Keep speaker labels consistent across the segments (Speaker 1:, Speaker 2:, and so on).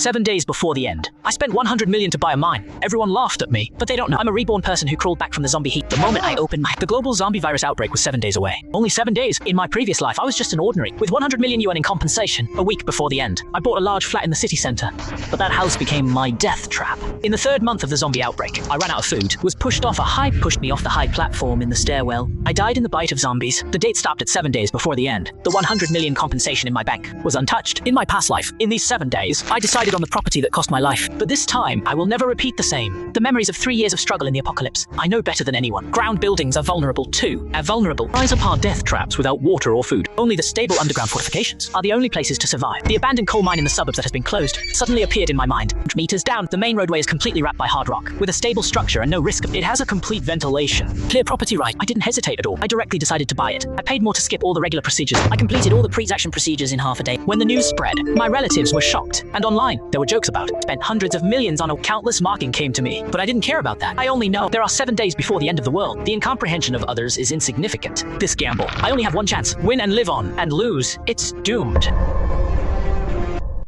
Speaker 1: 7 days before the end. I spent 100 million to buy a mine. Everyone laughed at me, but they don't know I'm a reborn person who crawled back from the zombie heat. The moment I opened the global zombie virus outbreak was 7 days away. Only 7 days. In my previous life, I was just an ordinary, with 100 million yuan in compensation. A week before the end, I bought a large flat in the city center, but that house became my death trap. In the 3rd month of the zombie outbreak, I ran out of food, was pushed me off the high platform in the stairwell. I died in the bite of zombies. The date stopped at 7 days before the end. The 100 million compensation in my bank was untouched. In my past life, in these 7 days, I decided on the property that cost my life. But this time, I will never repeat the same. The memories of 3 years of struggle in the apocalypse. I know better than anyone. Ground buildings are vulnerable too. Rise upon death traps without water or food. Only the stable underground fortifications are the only places to survive. The abandoned coal mine in the suburbs that has been closed suddenly appeared in my mind. Meters down, the main roadway is completely wrapped by hard rock, with a stable structure and no risk of it. Has a complete ventilation. Clear property right. I didn't hesitate at all. I directly decided to buy it. I paid more to skip all the regular procedures. I completed all the pre-action procedures in half a day. When the news spread, my relatives were shocked. And online, there were jokes about it. Spent hundreds of millions on a countless mocking came to me. But I didn't care about that. I only know there are 7 days before the end of the world. The incomprehension of others is insignificant. This gamble. I only have one chance. Win and live on. And lose. It's doomed.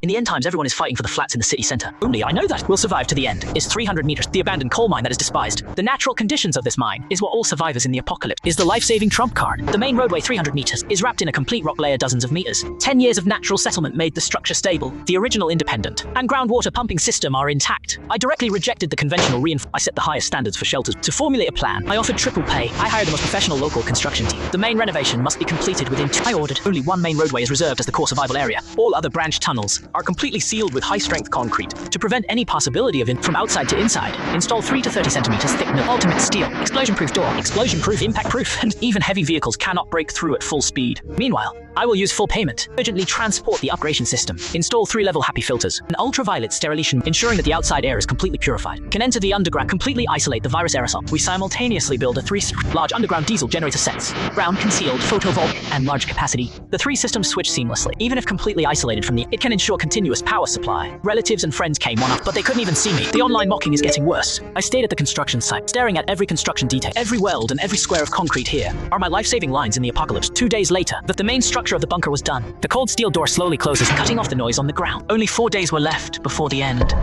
Speaker 1: In the end times, everyone is fighting for the flats in the city center. Only I know that will survive to the end. Is 300 meters. The abandoned coal mine that is despised. The natural conditions of this mine is what all survivors in the apocalypse is the life-saving trump card. The main roadway 300 meters is wrapped in a complete rock layer dozens of meters. 10 years of natural settlement made the structure stable. The original independent and groundwater pumping system are intact. I directly rejected the conventional I set the highest standards for shelters. To formulate a plan, I offered triple pay. I hired the most professional local construction team. The main renovation must be completed within I ordered. Only one main roadway is reserved as the core survival area. All other branch tunnels are completely sealed with high-strength concrete. To prevent any possibility of from outside to inside, install 3 to 30 centimeters thick ultimate steel, explosion-proof door, explosion-proof, impact-proof, and even heavy vehicles cannot break through at full speed. Meanwhile, I will use full payment. Urgently transport the upgradation system. Install 3-level happy filters. An ultraviolet sterilization, ensuring that the outside air is completely purified. Can enter the underground, completely isolate the virus aerosol. We simultaneously build a 3 large underground diesel generator sets. Ground concealed, photovoltaic, and large capacity. The 3 systems switch seamlessly. Even if completely isolated from it can ensure continuous power supply. Relatives and friends came one up, but they couldn't even see me. The online mocking is getting worse. I stayed at the construction site, staring at every construction detail. Every weld and every square of concrete here are my life-saving lines in the apocalypse. 2 days later, the main structure of the bunker was done. The cold steel door slowly closes, cutting off the noise on the ground. Only 4 days were left before the end.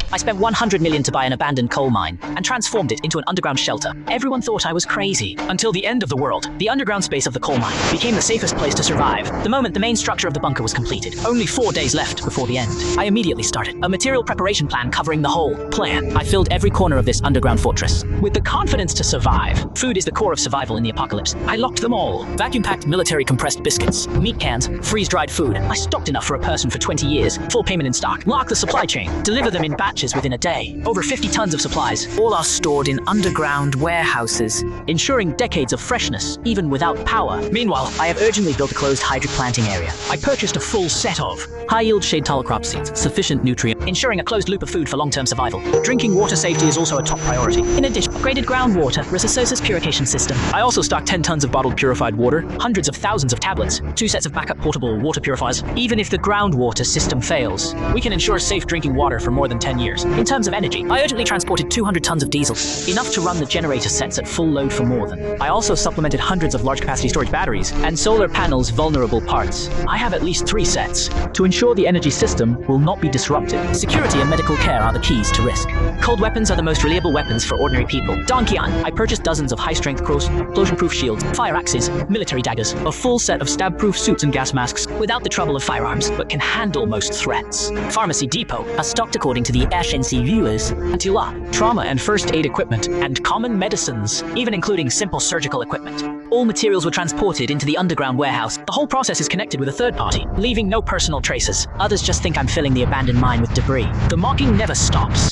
Speaker 1: I spent 100 million to buy an abandoned coal mine and transformed it into an underground shelter. Everyone thought I was crazy. Until the end of the world, the underground space of the coal mine became the safest place to survive. The moment the main structure of the bunker was completed, only 4 days left before the end. I immediately started a material preparation plan covering the whole plan. I filled every corner of this underground fortress with the confidence to survive. Food is the core of survival in the apocalypse. I locked them all. Vacuum-packed military compressed biscuits, meat cans, freeze-dried food. I stocked enough for a person for 20 years. Full payment in stock. Lock the supply chain. Deliver them in batches within a day. Over 50 tons of supplies. All are stored in underground warehouses, ensuring decades of freshness, even without power. Meanwhile, I have urgently built a closed hydric planting area. I purchased a full set of high-yield shade tall crop seeds, sufficient nutrient, ensuring a closed loop of food for long-term survival. Drinking water safety is also a top priority. In addition, upgraded groundwater, Resources purification system. I also stocked 10 tons of bottled purified water, hundreds of thousands of tablets, 2 sets of backup portable water purifiers. Even if the groundwater system fails, we can ensure safe drinking water for more than 10 years. In terms of energy, I urgently transported 200 tons of diesel, enough to run the generator sets at full load for more than. I also supplemented hundreds of large capacity storage batteries and solar panels vulnerable parts. I have at least 3 sets to ensure the energy system will not be disrupted. Security and medical care are the keys to risk. Cold weapons are the most reliable weapons for ordinary people. Donkian, I purchased dozens of high-strength explosion-proof shields, fire axes, military daggers, a full set of stab-proof suits and gas masks without the trouble of firearms, but can handle most threats. Pharmacy depot are stocked according to the HNC viewers, anti-law, trauma and first aid equipment, and common medicines, even including simple surgical equipment. All materials were transported into the underground warehouse. The whole process is connected with a third party, leaving no personal traces. Others just think I'm filling the abandoned mine with debris. The mocking never stops.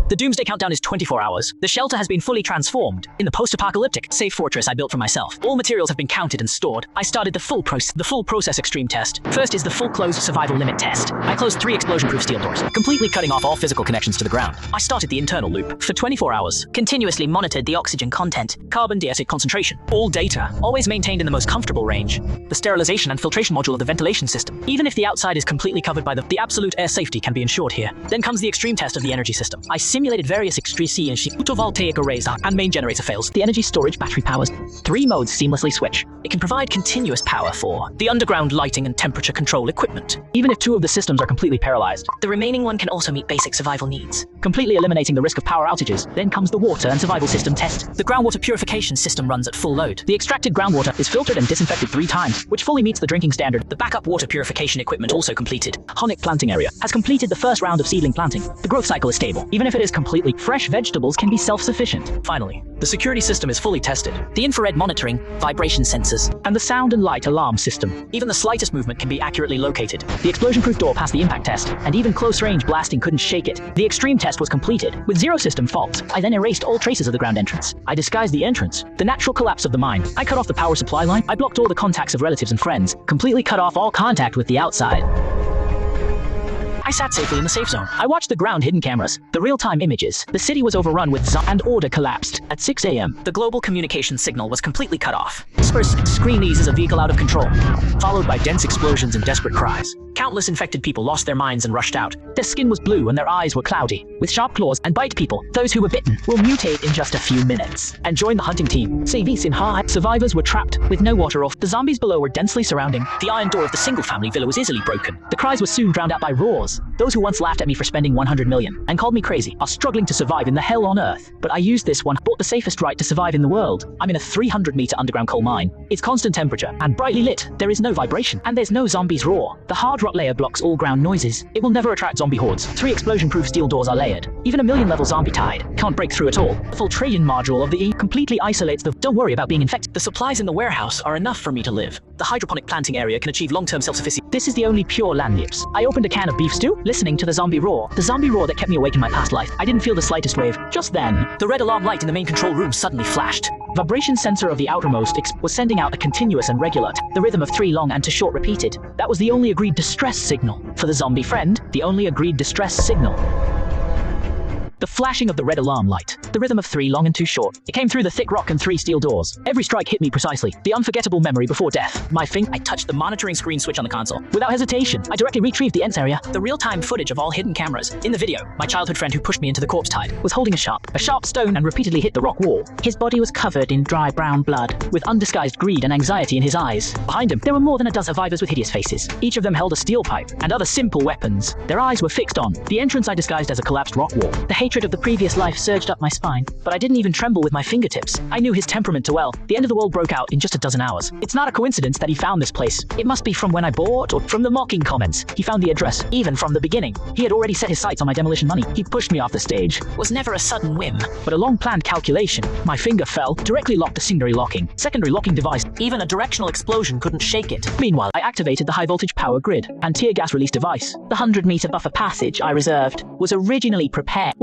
Speaker 1: The doomsday countdown is 24 hours. The shelter has been fully transformed in the post-apocalyptic safe fortress I built for myself. All materials have been counted and stored. I started the full process extreme test. First is the full closed survival limit test. I closed 3 explosion-proof steel doors, completely cutting off all physical connections to the ground. I started the internal loop for 24 hours, continuously monitored the oxygen content, carbon dioxide concentration, all data, always maintained in the most comfortable range. The sterilization and filtration module of the ventilation system. Even if the outside is completely covered by the absolute air safety can be ensured here. Then comes the extreme test of the energy system. I simulated various extreme and photovoltaic arrays and main generator fails. The energy storage battery powers 3 modes seamlessly switch. It can provide continuous power for the underground lighting and temperature control equipment. Even if 2 of the systems are completely paralyzed, the remaining one can also meet basic survival needs, completely eliminating the risk of power outages. Then comes the water and survival system test. The groundwater purification system runs at full load. The extracted groundwater is filtered and disinfected 3 times, which fully meets the drinking standard. The backup water purification equipment also completed. Honic planting area has completed the first round of seedling planting. The growth cycle is stable. Even if it is completely fresh, vegetables can be self-sufficient. Finally, the security system is fully tested. The infrared monitoring, vibration sensors, and the sound and light alarm system. Even the slightest movement can be accurately located. The explosion-proof door passed the impact test, and even close-range blasting couldn't shake it. The extreme test was completed, with 0 system faults. I then erased all traces of the ground entrance. I disguised the entrance, the natural collapse of the mine. I cut off the power supply line. I blocked all the contacts of relatives and friends, completely cut off all contact with the outside. I sat safely in the safe zone. I watched the ground hidden cameras, the real-time images. The city was overrun with and order collapsed. At 6 a.m., the global communication signal was completely cut off. Whispers scream these as a vehicle out of control, followed by dense explosions and desperate cries. Countless infected people lost their minds and rushed out. Their skin was blue and their eyes were cloudy, with sharp claws and bite people. Those who were bitten will mutate in just a few minutes and join the hunting team. Savis in high. Survivors were trapped with no water off. The zombies below were densely surrounding. The iron door of the single-family villa was easily broken. The cries were soon drowned out by roars. Those who once laughed at me for spending 100 million and called me crazy are struggling to survive in the hell on earth. But I used this one, bought the safest right to survive in the world. I'm in a 300-meter underground coal mine. It's constant temperature and brightly lit. There is no vibration and there's no zombies roar. The hard rock layer blocks all ground noises. It will never attract zombie hordes. 3 explosion-proof steel doors are layered. Even a million-level zombie tide can't break through at all. The filtration module of the E completely isolates the. Don't worry about being infected. The supplies in the warehouse are enough for me to live. The hydroponic planting area can achieve long-term self-sufficiency. This is the only pure land yips. I opened a can of beef stew, listening to the zombie roar. The zombie roar that kept me awake in my past life. I didn't feel the slightest wave. Just then, the red alarm light in the main control room suddenly flashed. Vibration sensor of the outermost was sending out a continuous and regular, the rhythm of 3 long and 2 short repeated. That was the only agreed distress signal. For the zombie friend, the only agreed distress signal. The flashing of the red alarm light. The rhythm of 3 long and 2 short. It came through the thick rock and 3 steel doors. Every strike hit me precisely. The unforgettable memory before death. My finger. I touched the monitoring screen switch on the console. Without hesitation, I directly retrieved the ends area. The real-time footage of all hidden cameras. In the video, my childhood friend who pushed me into the corpse tide was holding a sharp stone and repeatedly hit the rock wall. His body was covered in dry brown blood, with undisguised greed and anxiety in his eyes. Behind him, there were more than a dozen survivors with hideous faces. Each of them held a steel pipe and other simple weapons. Their eyes were fixed on the entrance I disguised as a collapsed rock wall. The hatred of the previous life surged up my spine, but I didn't even tremble with my fingertips. I knew his temperament too well. The end of the world broke out in just a dozen hours. It's not a coincidence that he found this place. It must be from when I bought or from the mocking comments. He found the address, even from the beginning. He had already set his sights on my demolition money. He pushed me off the stage. It was never a sudden whim, but a long-planned calculation. My finger fell, directly locked the secondary locking device. Even a directional explosion couldn't shake it. Meanwhile, I activated the high-voltage power grid and tear gas release device. The 100-meter buffer passage I reserved was originally prepared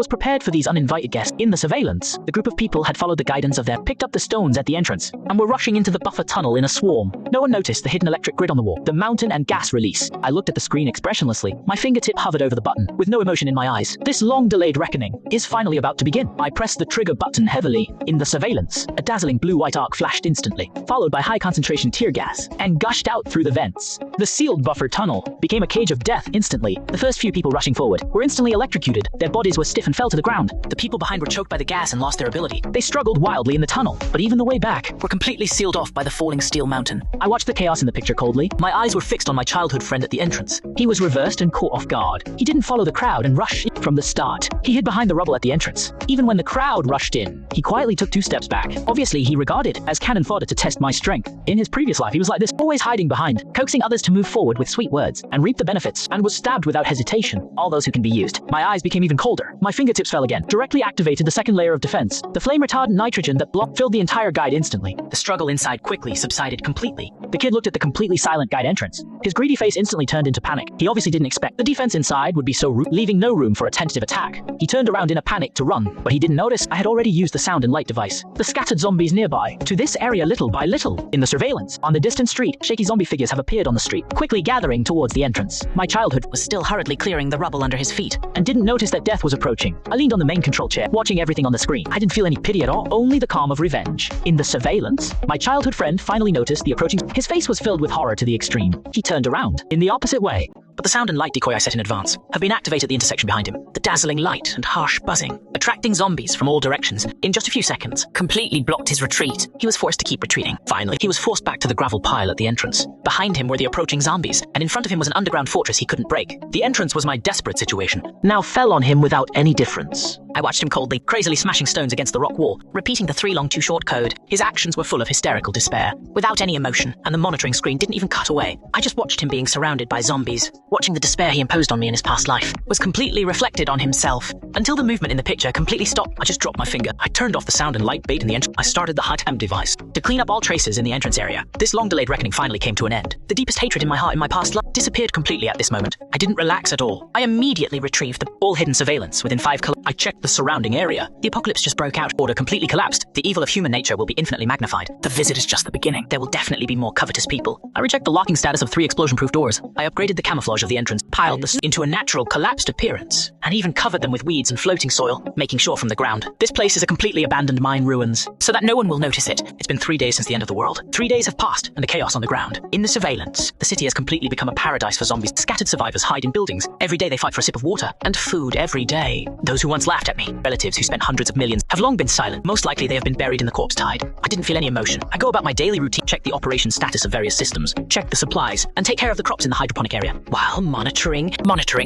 Speaker 1: for these uninvited guests. In the surveillance, the group of people had followed the guidance of picked up the stones at the entrance, and were rushing into the buffer tunnel in a swarm. No one noticed the hidden electric grid on the wall, the mountain and gas release. I looked at the screen expressionlessly. My fingertip hovered over the button, with no emotion in my eyes. This long-delayed reckoning is finally about to begin. I pressed the trigger button heavily. In the surveillance, a dazzling blue-white arc flashed instantly, followed by high-concentration tear gas, and gushed out through the vents. The sealed buffer tunnel became a cage of death instantly. The first few people rushing forward were instantly electrocuted. Their bodies were stiff and fell to the ground. The people behind were choked by the gas and lost their ability. They struggled wildly in the tunnel, but even the way back were completely sealed off by the falling steel mountain. I watched the chaos in the picture coldly. My eyes were fixed on my childhood friend at the entrance. He was reversed and caught off guard. He didn't follow the crowd and rush in from the start. He hid behind the rubble at the entrance. Even when the crowd rushed in, he quietly took 2 steps back. Obviously, he regarded as cannon fodder to test my strength. In his previous life, he was like this, always hiding behind, coaxing others to move forward with sweet words and reap the benefits, and was stabbed without hesitation. All those who can be used. My eyes became even colder. My fingertips fell again. Directly activated the second layer of defense. The flame-retardant nitrogen that filled the entire guide instantly. The struggle inside quickly subsided completely. The kid looked at the completely silent guide entrance. His greedy face instantly turned into panic. He obviously didn't expect the defense inside would be so leaving no room for a tentative attack. He turned around in a panic to run, but he didn't notice I had already used the sound and light device. The scattered zombies nearby to this area little by little. In the surveillance, on the distant street, shaky zombie figures have appeared on the street, quickly gathering towards the entrance. My childhood was still hurriedly clearing the rubble under his feet, and didn't notice that death was approaching. I leaned on the main control chair, watching everything on the screen. I didn't feel any pity at all, only the calm of revenge. In the surveillance, my childhood friend finally noticed the approaching. His face was filled with horror to the extreme. He turned around, in the opposite way. But but the sound and light decoy I set in advance have been activated at the intersection behind him. The dazzling light and harsh buzzing, attracting zombies from all directions in just a few seconds, completely blocked his retreat. He was forced to keep retreating. Finally, he was forced back to the gravel pile at the entrance. Behind him were the approaching zombies, and in front of him was an underground fortress he couldn't break. The entrance was my desperate situation, now fell on him without any difference. I watched him coldly, crazily smashing stones against the rock wall, repeating the 3 long 2 short code. His actions were full of hysterical despair, without any emotion, and the monitoring screen didn't even cut away. I just watched him being surrounded by zombies. Watching the despair he imposed on me in his past life was completely reflected on himself. Until the movement in the picture completely stopped, I just dropped my finger. I turned off the sound and light bait in the entrance. I started the HUD device to clean up all traces in the entrance area. This long-delayed reckoning finally came to an end. The deepest hatred in my heart in my past life disappeared completely at this moment. I didn't relax at all. I immediately retrieved the all-hidden surveillance within 5 kilometers. I checked the surrounding area. The apocalypse just broke out. Order completely collapsed. The evil of human nature will be infinitely magnified. The visit is just the beginning. There will definitely be more covetous people. I reject the locking status of 3 explosion-proof doors. I upgraded the camouflage of the entrance, piled this into a natural collapsed appearance, and even covered them with weeds and floating soil, making sure from the ground. This place is a completely abandoned mine ruins, so that no one will notice it. It's been 3 days since the end of the world. 3 days have passed, and the chaos on the ground. In the surveillance, the city has completely become a paradise for zombies. Scattered survivors hide in buildings. Every day they fight for a sip of water and food every day. Those who once laughed at me, relatives who spent hundreds of millions, have long been silent. Most likely they have been buried in the corpse tide. I didn't feel any emotion. I go about my daily routine, check the operation status of various systems, check the supplies, and take care of the crops in the hydroponic area, while monitoring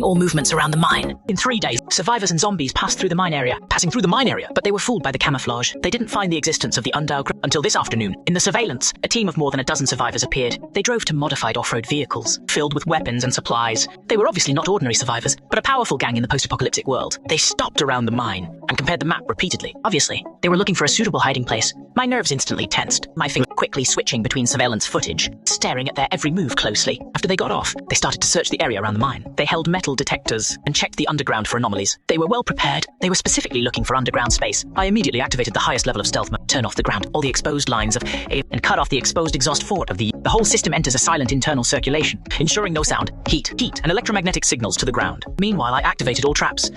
Speaker 1: all movements around the mine. In 3 days, survivors and zombies passed through the mine area, but they were fooled by the camouflage. They didn't find the existence of the underground until this afternoon. In the surveillance, a team of more than a dozen survivors appeared. They drove to modified off-road vehicles, filled with weapons and supplies. They were obviously not ordinary survivors, but a powerful gang in the post-apocalyptic world. They stopped around the mine and compared the map repeatedly. Obviously, they were looking for a suitable hiding place. My nerves instantly tensed, my finger quickly switching between surveillance footage, staring at their every move closely. After they got off, they started to search the area around the mine. They held metal detectors and checked the underground for anomalies. They were well prepared. They were specifically looking for underground space. I immediately activated the highest level of stealth mode, turn off the ground, all the exposed lines of and cut off the exposed exhaust fort of the whole system enters a silent internal circulation, ensuring no sound, heat, and electromagnetic signals to the ground. Meanwhile, I activated all traps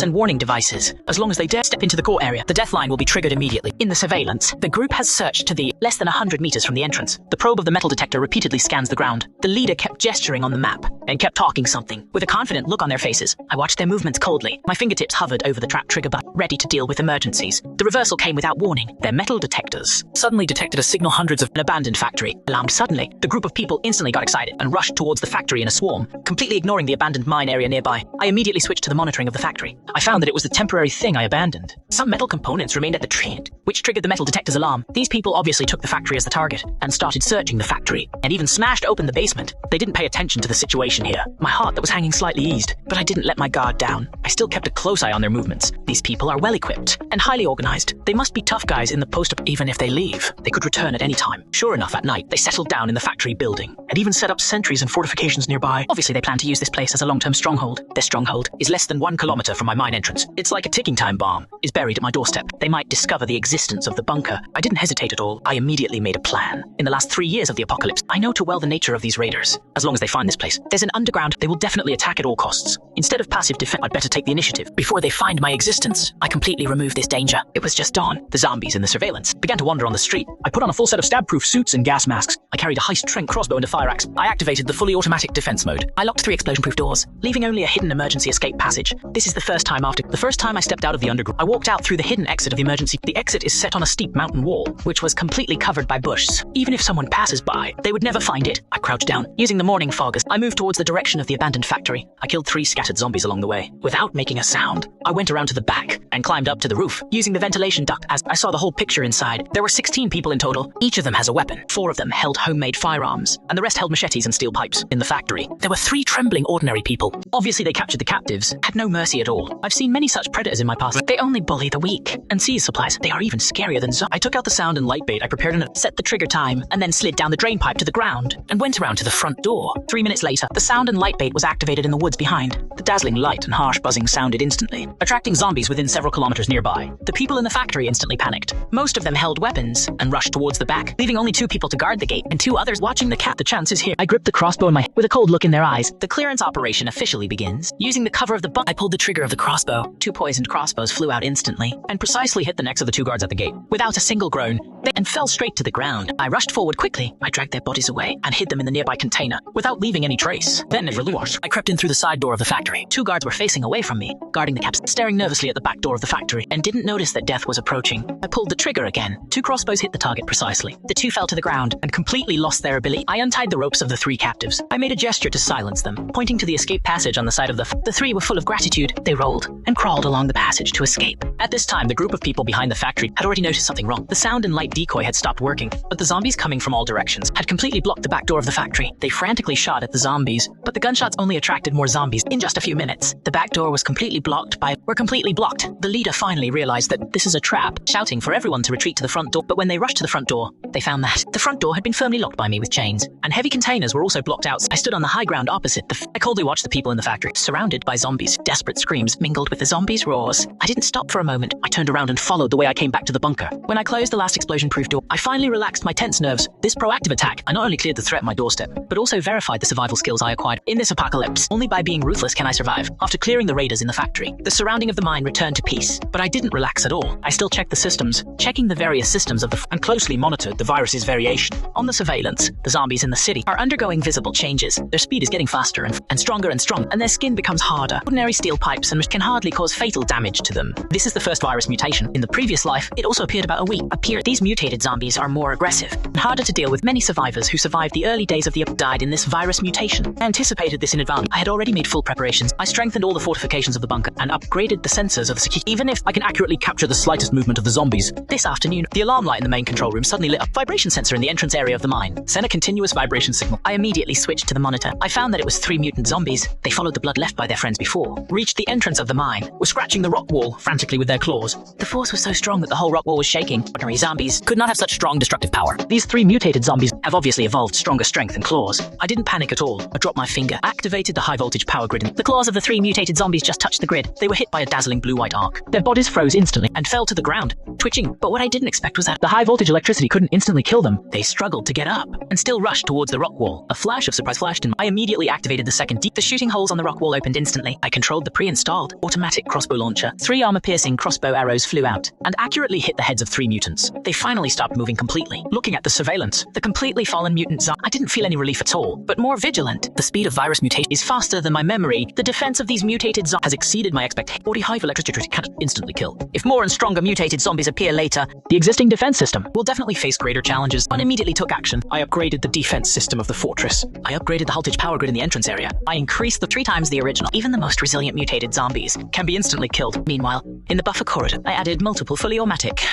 Speaker 1: and warning devices. As long as they dare step into the core area, the death line will be triggered immediately. In the surveillance, the group has searched to the less than 100 meters from the entrance. The probe of the metal detector repeatedly scans the ground. The leader kept gesturing on the map and kept talking something. With a confident look on their faces, I watched their movements coldly. My fingertips hovered over the trap trigger button, ready to deal with emergencies. The reversal came without warning. Their metal detectors suddenly detected a signal hundreds of an abandoned factory. Alarmed suddenly, the group of people instantly got excited and rushed towards the factory in a swarm, completely ignoring the abandoned mine area nearby. I immediately switched to the monitoring of the factory. I found that it was the temporary thing I abandoned. Some metal components remained at the tree, which triggered the metal detector's alarm. These people obviously took the factory as the target and started searching the factory, and even smashed open the basement. They didn't pay attention to the situation here. My heart that was hanging slightly eased, but I didn't let my guard down. I still kept a close eye on their movements. These people are well equipped and highly organized. They must be tough guys in the post. Even if they leave, they could return at any time. Sure enough, at night, they settled down in the factory building and even set up sentries and fortifications nearby. Obviously, they plan to use this place as a long-term stronghold. Their stronghold is less than 1 kilometer from my mine entrance. It's like a ticking time bomb is buried at my doorstep. They might discover the existence of the bunker. I didn't hesitate at all. I immediately made a plan. In the last 3 years of the apocalypse, I know too well the nature of these raiders. As long as they find this place, there's an underground. They will definitely attack at all costs. Instead of passive defense, I'd better take the initiative. Before they find my existence, I completely removed this danger. It was just dawn. The zombies in the surveillance began to wander on the street. I put on a full set of stab-proof suits and gas masks. I carried a high-strength crossbow and a fire axe. I activated the fully automatic defense mode. I locked 3 explosion-proof doors, leaving only a hidden emergency escape passage. This is the first time I stepped out of the underground. I walked out through the hidden exit of the emergency. The exit is set on a steep mountain wall, which was completely covered by bushes. Even if someone passes by, they would never find it. I crouched down, using the morning fog as I moved towards the direction of the abandoned factory. I killed 3 scattered zombies along the way. Without making a sound, I went around to the back and climbed up to the roof, using the ventilation duct as I saw the whole picture inside. There were 16 people in total. Each of them has a weapon. 4 of them held homemade firearms, and the rest held machetes and steel pipes. In the factory, there were 3 trembling ordinary people. Obviously, they captured the captives, had no mercy at all. I've seen many such predators in my past. They only bully the weak and seize supplies. They are even scarier than zombies. I took out the sound and light bait I prepared and set the trigger time, and then slid down the drain pipe to the ground and went around to the front door. 3 minutes later, the sound and light bait was activated in the woods behind. The dazzling light and harsh buzzing sounded instantly, attracting zombies within several several kilometers nearby. The people in the factory instantly panicked. Most of them held weapons and rushed towards the back, leaving only 2 people to guard the gate and 2 others watching the cat. The chance is here. I gripped the crossbow in my hand with a cold look in their eyes. The clearance operation officially begins. Using the cover of the bunker, I pulled the trigger of the crossbow. 2 poisoned crossbows flew out instantly and precisely hit the necks of the 2 guards at the gate. Without a single groan, they fell straight to the ground. I rushed forward quickly. I dragged their bodies away and hid them in the nearby container without leaving any trace. Then it really was. I crept in through the side door of the factory. 2 guards were facing away from me, guarding the caps, staring nervously at the back door of the factory, and didn't notice that death was approaching. I pulled the trigger again. 2 crossbows hit the target precisely. The 2 fell to the ground and completely lost their ability. I untied the ropes of the 3 captives. I made a gesture to silence them, pointing to the escape passage on the side of the 3 were full of gratitude. They rolled and crawled along the passage to escape. At this time, the group of people behind the factory had already noticed something wrong. The sound and light decoy had stopped working, but the zombies coming from all directions had completely blocked the back door of the factory. They frantically shot at the zombies, but the gunshots only attracted more zombies. In just a few minutes, the back door was completely blocked. The leader finally realized that this is a trap, shouting for everyone to retreat to the front door. But when they rushed to the front door, they found that the front door had been firmly locked by me with chains, and heavy containers were also blocked out. I stood on the high ground opposite I coldly watched the people in the factory, surrounded by zombies. Desperate screams mingled with the zombies' roars. I didn't stop for a moment. I turned around and followed the way I came back to the bunker. When I closed the last explosion-proof door, I finally relaxed my tense nerves. This proactive attack, I not only cleared the threat at my doorstep, but also verified the survival skills I acquired in this apocalypse. Only by being ruthless can I survive. After clearing the raiders in the factory, the surrounding of the mine returned to peace. But I didn't relax at all. I still checked the systems, checking the various systems of and closely monitored the virus's variation. On the surveillance, the zombies in the city are undergoing visible changes. Their speed is getting faster and stronger, and their skin becomes harder. Ordinary steel pipes and can hardly cause fatal damage to them. This is the first virus mutation. In the previous life, it also appeared about a week. These mutated zombies are more aggressive and harder to deal with. Many survivors who survived the early days of the died in this virus mutation. I anticipated this in advance. I had already made full preparations. I strengthened all the fortifications of the bunker and upgraded the sensors of the security. Even if I can accurately capture the slightest movement of the zombies. This afternoon, the alarm light in the main control room suddenly lit up. Vibration sensor in the entrance area of the mine sent a continuous vibration signal. I immediately switched to the monitor. I found that it was 3 mutant zombies. They followed the blood left by their friends before, reached the entrance of the mine, were scratching the rock wall frantically with their claws. The force was so strong that the whole rock wall was shaking. Ordinary zombies could not have such strong destructive power. These 3 mutated zombies have obviously evolved stronger strength and claws. I didn't panic at all. I dropped my finger, activated the high voltage power grid. The claws of the 3 mutated zombies just touched the grid. They were hit by a dazzling blue-white arc. Their bodies froze instantly and fell to the ground, twitching. But what I didn't expect was that the high voltage electricity couldn't instantly kill them. They struggled to get up and still rushed towards the rock wall. A flash of surprise flashed and I immediately activated the second The shooting holes on the rock wall opened instantly. I controlled the pre-installed automatic crossbow launcher. 3 armor-piercing crossbow arrows flew out and accurately hit the heads of 3 mutants. They finally stopped moving completely. Looking at the surveillance, the completely fallen mutant I didn't feel any relief at all, but more vigilant. The speed of virus mutation is faster than my memory. The defense of these mutated zombies has exceeded my expectations. 40 hive electricity can't instantly kill. If more and stronger mutated zombies appear later, the existing defense system will definitely face greater challenges. I immediately took action. I upgraded the defense system of the fortress. I upgraded the voltage power grid in the entrance area. I increased the 3 times the original. Even the most resilient mutated zombies can be instantly killed. Meanwhile, in the buffer corridor, I added multiple fully automatic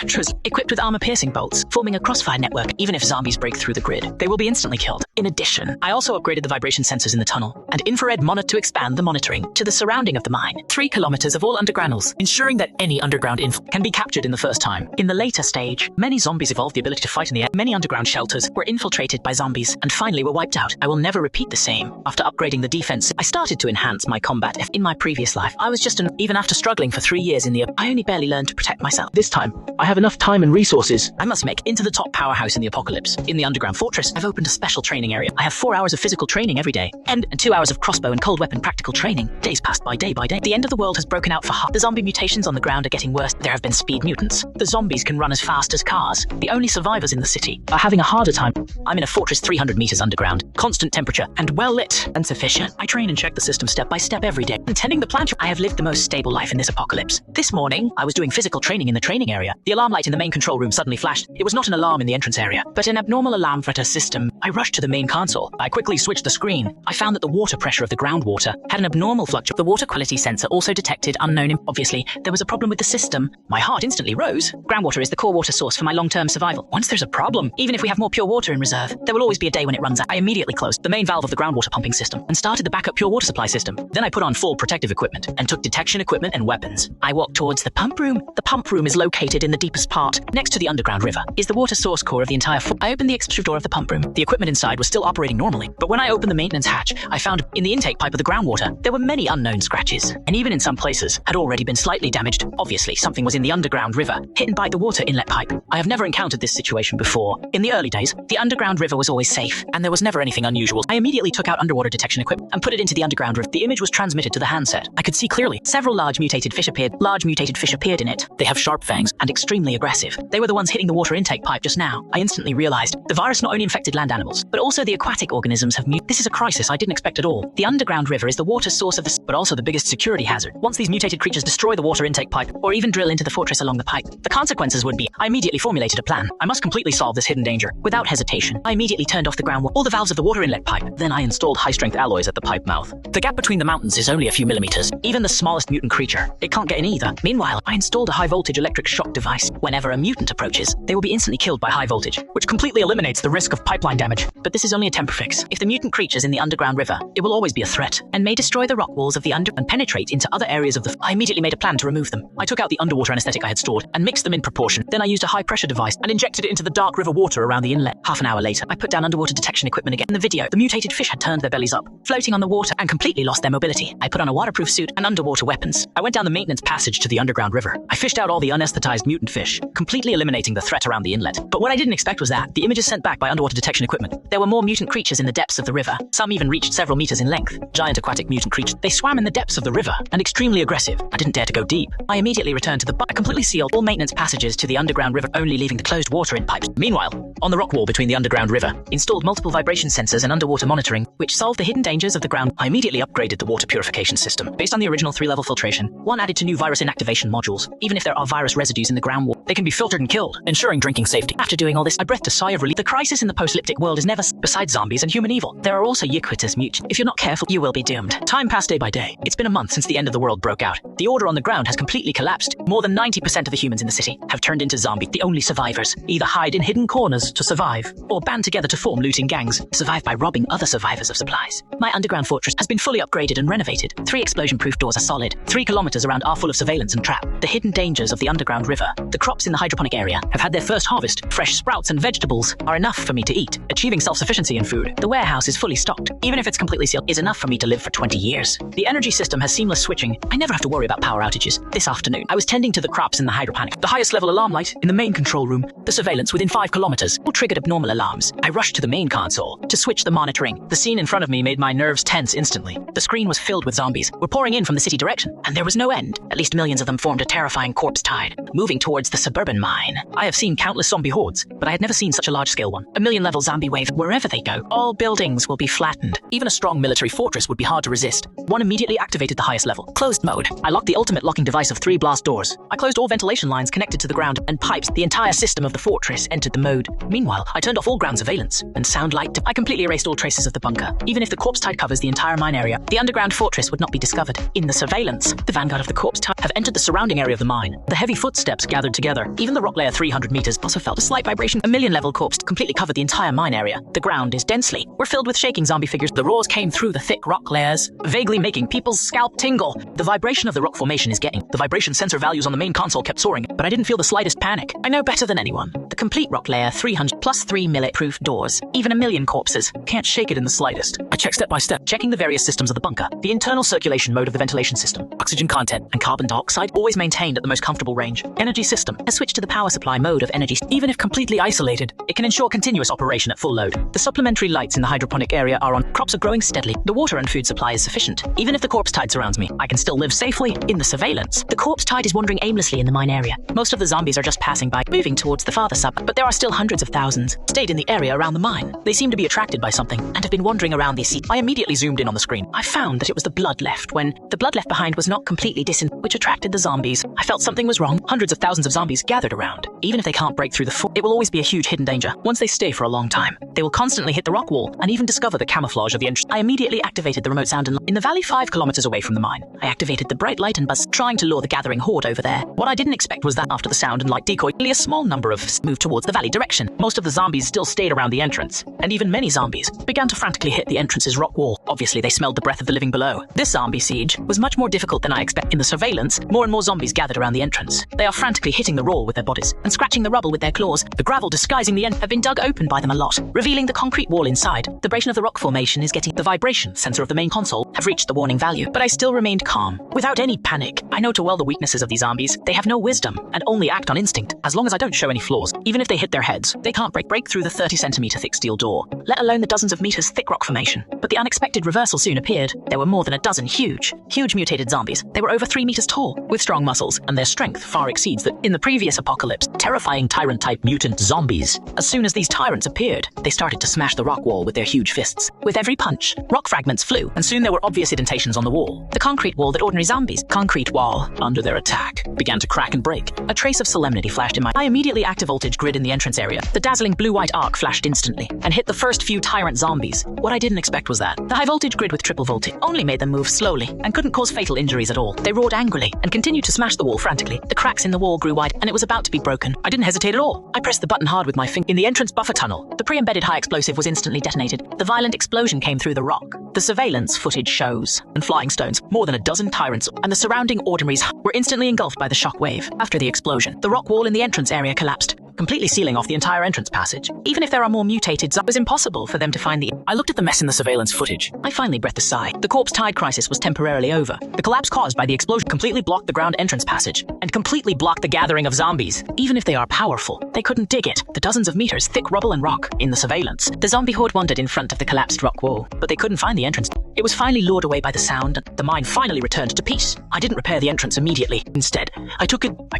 Speaker 1: equipped with armor-piercing bolts, forming a crossfire network. Even if zombies break through the grid, they will be instantly killed. In addition, I also upgraded the vibration sensors in the tunnel and infrared monitor to expand the monitoring to the surrounding of the mine. 3 kilometers of all undergroundals, ensuring that any underground info can be captured in the first time. In the later stage, many zombies evolved the ability to fight in the air. Many underground shelters were infiltrated by zombies and finally were wiped out. I will never repeat the same. After upgrading the defense, I started to enhance my combat. In my previous life, I was just even after struggling for 3 years in the I only barely learned to protect myself. This time, I have enough time and resources. I must make into the top powerhouse in the apocalypse. In the underground fortress, I've opened a special training area. I have 4 hours of physical training every day, and 2 hours of crossbow and cold weapon practical training. Days passed by day by day. The end of the world has broken out for half. The zombie mutations on the ground are getting worse. There have been speed mutants. The zombies can run as fast as cars. The only survivors in the city are having a harder time. I'm in a fortress 300 meters underground, constant temperature, and well lit and sufficient. I train and check the system step by step every day, intending the plan. I have lived the most stable life in this apocalypse. This morning, I was doing physical training in the training area. The alarm light in the main control room suddenly flashed. It was not an alarm in the entrance area, but an abnormal alarm for a system. I rushed to the main console. I quickly switched the screen. I found that the water pressure of the groundwater had an abnormal fluctuation. The water quality sensor also detected unknown. Obviously, there was a problem with the system. My heart instantly rose. Groundwater is the core water source for my long-term survival. Once there's a problem, even if we have more pure water in reserve, there will always be a day when it runs out. I immediately closed the main valve of the groundwater pumping system and started the backup pure water supply system. Then I put on full protective equipment and took detection equipment and weapons. I walked towards the pump room. The pump room is located in the deepest part, next to the underground river, is the water source core of the entire I opened the extra door of the pump room. The equipment inside was still operating normally, but when I opened the maintenance hatch, I found in the intake pipe of the groundwater, there were many unknown scratches, and even in some places, had already been slightly damaged. Obviously, something was in the underground river, hidden by the water inlet pipe. I have never encountered this situation before. In the early days, the underground river was always safe, and there was never anything unusual. I immediately took out underwater detection equipment and put it into the underground river. The image was transmitted to the handset. I could see clearly. Several large mutated fish appeared. Large mutated fish appeared in it. They have sharp fangs and extremely aggressive. They were the ones hitting the water intake pipe just now. I instantly realized the virus not only infected land animals, but also the aquatic organisms have mutated. This is a crisis I didn't expect at all. The underground river is the water source of the but also the biggest security hazard. Once these mutated creatures destroy the water intake pipe, or even drill into the fortress along the pipe, the consequences would be, I immediately formulated a plan. I must completely solve this hidden danger. Without hesitation, I immediately turned off the ground all the valves of the water inlet pipe. Then I installed high-strength alloys at the pipe mouth. The gap between the mountains is only a few millimeters. Even the smallest mutant creature, it can't get in either. Meanwhile, I installed a high-voltage electric shock device. Whenever a mutant approaches, they will be instantly killed by high voltage, which completely eliminates the risk of pipeline damage. But this is only a temporary fix. If the mutant creature's in the underground river, it will always be a threat, and may destroy the rock walls of the and penetrate into other areas of the I immediately made a plan to remove them. I took out the underwater anesthetic I had stored, and mixed them in proportion. Then I used a high-pressure device, and injected it into the dark river water around the inlet. Half an hour later, I put down underwater detection equipment again. In the video, the mutated fish had turned their bellies up, floating on the water, and completely lost their mobility. I put on a waterproof suit and underwater weapons. I went down the maintenance passage to the underground river. I fished out all the anesthetized mutant fish, completely eliminating the threat around the inlet. But what I didn't expect was that the images sent back by underwater detection equipment, there were more mutant creatures in the depths of the river. Some even reached several meters in length. Giant aquatic mutant creatures. They swam in the depths of the river, and extremely aggressive. I didn't dare to go deep. I immediately returned to the I completely sealed all maintenance passages to the underground river, only leaving the closed water in pipes. Meanwhile, on the rock wall between the underground river, installed multiple vibration sensors and underwater monitoring, which solved the hidden dangers of the ground. I immediately upgraded the water purification system. Based on the original 3-level filtration, one added 2 new virus inactivation modules. Even if there are virus residues in the groundwater, they can be filtered and killed, ensuring drinking safety. After doing all this, I breathed a sigh of relief. The crisis in the post-apocalyptic world is never besides zombies and human evil. There are also ubiquitous mutants. If you're not careful, you will be doomed. Time passed day by day. It's been a month since the end of the world broke out. The order on the ground has completely collapsed. More than 90% of the humans in the city have turned into zombies. The only survivors either hide in hidden corners to survive, or band together to form looting gangs, survive by robbing other survivors of supplies. My underground fortress has been fully upgraded and renovated. 3 explosion-proof doors are solid. 3 kilometers around are full of surveillance and trap. The hidden dangers of the underground river. The crops in the hydroponic area have had their first harvest. Fresh sprouts and vegetables are enough for me to eat, achieving self-sufficiency in food. The warehouse is fully stocked. Even if it's completely sealed, is enough for me to live for 20 years. The energy system has seamless switching. I never have to worry about power outages. This afternoon, I was tending to the crops in the hydroponic. The highest level alarm light in the main control room. The surveillance within 5 kilometers all triggered abnormal alarms. I rushed to the main console to switch the monitoring. The scene in front of me made my nerves tense instantly. The screen was filled with zombies, were pouring in from the city direction, and there was no end. At least millions of them formed a terrifying corpse tide, moving towards the suburban mine. I have seen countless zombie hordes, but I had never seen such a large-scale one. A million-level zombie wave. Wherever they go, all buildings will be flattened. Even a strong military fortress would be hard to resist. One immediately activated the highest level. Closed mode. I locked the ultimate locking device of 3 blast doors. I closed all ventilation lines connected to the ground and pipes. The entire system of the fortress entered the mode. Meanwhile, I turned off all ground surveillance and sound light. I completely erased all traces of the bunker. Even if the corpse tide covers the entire mine area, the underground fortress would not be discovered. In the surveillance, the vanguard of the corpse tide have entered the surrounding area of the mine. The heavy footsteps gathered together. Even the rock layer 300 meters also felt a slight vibration. A million-level corpse completely covered the entire mine area. The ground is densely. We're filled with shaking zombie figures. The roars came through the thick rock layers, vaguely making people's scalp tingle. The vibration of the rock formation is getting. The vibration sensor values on the main console kept soaring, but I didn't feel the slightest panic. I know better than anyone. The complete rock layer 300 plus 3 millet-proof doors. Even a million corpses can't shake it in the slightest. I check step by step, checking the various systems of the bunker. The internal circulation mode of the ventilation system, oxygen content, and carbon dioxide always maintained at the most comfortable range. Energy system has switched to the power supply mode of energy. Even if completely isolated, it can ensure continuous operation at full load. The supplementary lights in the hydroponic area are on. Crops are growing steadily. The water and food supply is sufficient. Even if the corpse tide surrounds me, I can still live safely in the surveillance. The corpse tide is wandering aimlessly in the mine area. Most of the zombies are just passing by, moving towards the farther suburb, but there are still hundreds of thousands stayed in the area around the mine. They seem to be attracted by something and have been wandering around the sea. I immediately zoomed in on the screen. I found that it was the blood left when the blood left behind was not completely which attracted the zombies. I felt something was wrong. Hundreds of thousands of zombies gathered around. Even if they can't break through the it will always be a huge hidden danger. Once they stay for a long time, they will constantly hit the rock wall and even discover the camouflage of the entrance. I immediately activated the remote sound and in the valley 5 kilometers away from the mine. I activated the bright light and buzz, trying to lure the gathering horde over there. What I didn't expect was that after the sound and light decoy, only a small number of moved moved towards the valley direction. Most of the zombies still stayed around the entrance, and even many zombies began to frantically hit the entrance's rock wall. Obviously, they smelled the breath of the living below. This zombie siege was much more difficult than I expected. In the surveillance, more and more zombies gathered around the entrance. They are frantically hitting the wall with their bodies and scratching the rubble with their claws. The gravel disguising the end have been dug open by them a lot, revealing the concrete wall inside. The vibration of the rock formation is getting the vibration sensor of the main console have reached the warning value, but I still remained calm. Without any panic, I know too well the weaknesses of these zombies. They have no wisdom and only act on instinct. As long as I don't show any flaws, even if they hit their heads, they can't break through the 30-centimeter thick steel door, let alone the dozens of meters thick rock formation. But the unexpected reversal soon appeared. There were more than a dozen huge mutated zombies. They were over 3 meters tall, with strong muscles, and their strength far exceeds that in the previous apocalypse. Terrifying tyrant-type mutant zombies. As soon as these tyrants appeared, they started to smash the rock wall with their huge fists. With every punch, rock fragments flew, and soon there were obvious indentations on the wall. The concrete wall that ordinary zombies, concrete wall, under their attack, began to crack and break. A trace of solemnity flashed in my eye. Immediately active voltage grid in the entrance area. The dazzling blue-white arc flashed instantly, and hit the first few tyrant zombies. What I didn't expect was that the high voltage grid with triple voltage only made them move slowly, and couldn't cause fatal injuries at all. They roared angrily, and continued to smash the wall frantically. The cracks in the wall grew wide, and it was about to be broken. I didn't hesitate at all. I pressed the button hard with my finger. In the entrance buffer tunnel, the pre-embedded high explosive was instantly detonated. The violent explosion came through the rock. The surveillance footage shows, and flying stones, more than a dozen tyrants, and the surrounding ordinaries were instantly engulfed by the shock wave. After the explosion, the rock wall in the entrance area collapsed, completely sealing off the entire entrance passage. Even if there are more mutated zombies, it was impossible for them to find the... I looked at the mess in the surveillance footage. I finally breathed a sigh. The corpse tide crisis was temporarily over. The collapse caused by the explosion completely blocked the ground entrance passage, and completely blocked the gathering of zombies. Even if they are powerful, they couldn't dig it. The dozens of meters thick rubble and rock in the surveillance. The zombie horde wandered in front of the collapsed rock wall, but they couldn't find the entrance. It was finally lured away by the sound, and the mine finally returned to peace. I didn't repair the entrance immediately. Instead, I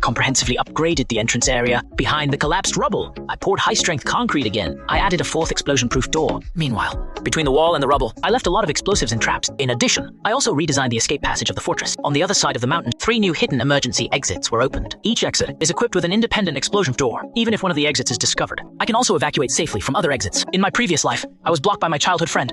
Speaker 1: comprehensively upgraded the entrance area behind the collapsed rubble. I poured high-strength concrete again. I added a fourth explosion-proof door. Meanwhile, between the wall and the rubble, I left a lot of explosives and traps. In addition, I also redesigned the escape passage of the fortress. On the other side of the mountain, 3 new hidden emergency exits were opened. Each exit is equipped with an independent explosion door, even if one of the exits is discovered. I can also evacuate safely from other exits. In my previous life, I was blocked by my childhood friend,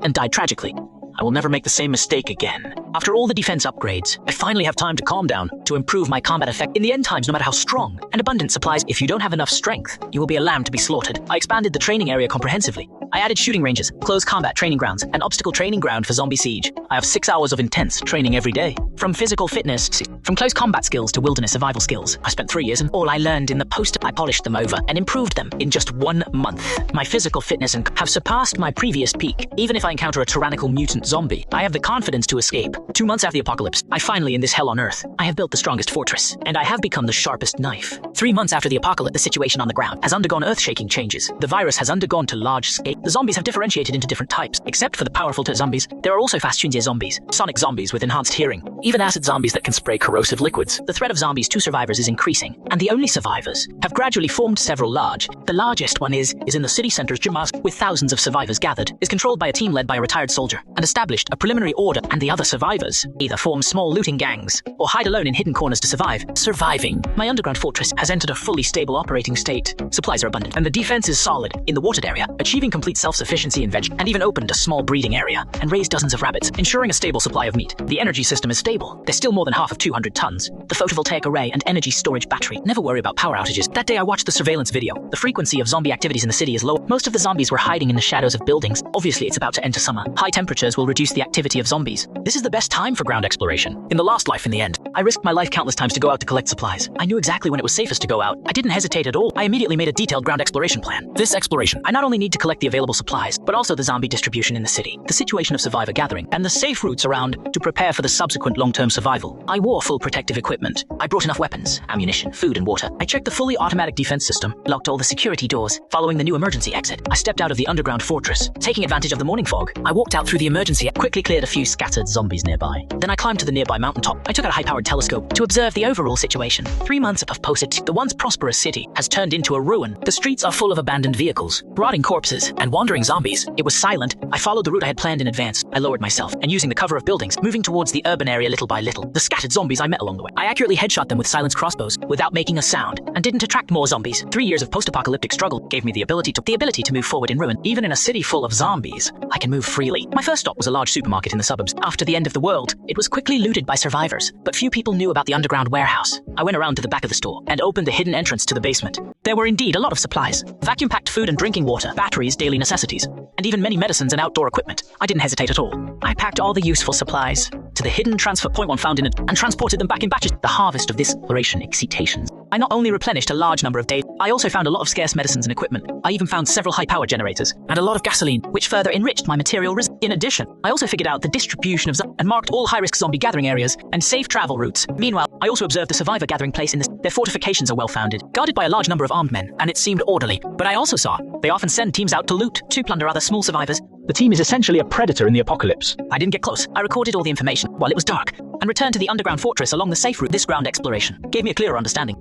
Speaker 1: and died tragically. I will never make the same mistake again. After all the defense upgrades, I finally have time to calm down, to improve my combat effect. In the end times, no matter how strong and abundant supplies, if you don't have enough strength, you will be a lamb to be slaughtered. I expanded the training area comprehensively. I added shooting ranges, close combat training grounds, and obstacle training ground for zombie siege. I have 6 hours of intense training every day. From physical fitness, from close combat skills to wilderness survival skills. I spent 3 years, and all I learned in the post, I polished them over and improved them in just 1 month. My physical fitness and have surpassed my previous peak. Even if I encounter a tyrannical mutant zombie, I have the confidence to escape. 2 months after the apocalypse, I finally, in this hell on earth, I have built the strongest fortress, and I have become the sharpest knife. 3 months after the apocalypse, the situation on the ground has undergone earth-shaking changes. The virus has undergone to large scale. The zombies have differentiated into different types. Except for the powerful zombies, there are also fast Chunjie zombies, sonic zombies with enhanced hearing, even acid zombies that can spray corrosive liquids. The threat of zombies to survivors is increasing, and the only survivors have gradually formed several large. The largest one is in the city center's Jamas, with thousands of survivors gathered, is controlled by a team led by a retired soldier, and established a preliminary order, and the other survivors either form small looting gangs, or hide alone in hidden corners to survive. Surviving. My underground fortress has entered a fully stable operating state. Supplies are abundant, and the defense is solid. In the watered area, achieving complete self-sufficiency in veg, and even opened a small breeding area, and raised dozens of rabbits, ensuring a stable supply of meat. The energy system is stable. There's still more than half of 200 tons. The photovoltaic array and energy storage battery. Never worry about power outages. That day I watched the surveillance video. The frequency of zombie activities in the city is low. Most of the zombies were hiding in the shadows of buildings. Obviously, it's about to enter summer. High temperatures will reduce the activity of zombies. This is the best time for ground exploration. In the last life, in the end, I risked my life countless times to go out to collect supplies. I knew exactly when it was safest to go out. I didn't hesitate at all. I immediately made a detailed ground exploration plan. This exploration, I not only need to collect the available supplies, but also the zombie distribution in the city, the situation of survivor gathering, and the safe routes around to prepare for the subsequent long-term survival. I wore full protective equipment. I brought enough weapons, ammunition, food, and water. I checked the fully automatic defense system, locked all the security doors. Following the new emergency exit, I stepped out of the underground fortress. Taking advantage of the morning fog, I walked out through the emergency, quickly cleared a few scattered zombies nearby. Then I climbed to the nearby mountaintop. I took out a high-powered telescope to observe the overall situation. 3 months of post-it, the once prosperous city has turned into a ruin. The streets are full of abandoned vehicles, rotting corpses, and wandering zombies. It was silent. I followed the route I had planned in advance. I lowered myself, and using the cover of buildings, moving towards the urban area little by little the scattered zombies I met along the way. I accurately headshot them with silenced crossbows without making a sound and didn't attract more zombies. 3 years of post-apocalyptic struggle gave me the ability to move forward in ruin. Even in a city full of zombies, I can move freely. My first stop was a large supermarket in the suburbs. After the end of the world, it was quickly looted by survivors, but few people knew about the underground warehouse. I went around to the back of the store and opened a hidden entrance to the basement. There were indeed a lot of supplies, vacuum-packed food and drinking water, batteries, daily necessities, and even many medicines and outdoor equipment. I didn't hesitate at all. I packed all the useful supplies to the hidden transfer point one found in it and transported them back in batches. The harvest of this exploration excitations. I not only replenished a large number of days, I also found a lot of scarce medicines and equipment. I even found several high-power generators and a lot of gasoline, which further enriched my material reserve. In addition, I also figured out the distribution of and marked all high-risk zombie gathering areas and safe travel routes. Meanwhile, I also observed the survivor gathering place in this. Their fortifications are well-founded, guarded by a large number of armed men, and it seemed orderly. But I also saw they often send teams out to loot, to plunder other small survivors.
Speaker 2: The team is essentially a predator in the apocalypse.
Speaker 1: I didn't get close. I recorded all the information while it was dark and returned to the underground fortress along the safe route. This ground exploration gave me a clear understanding,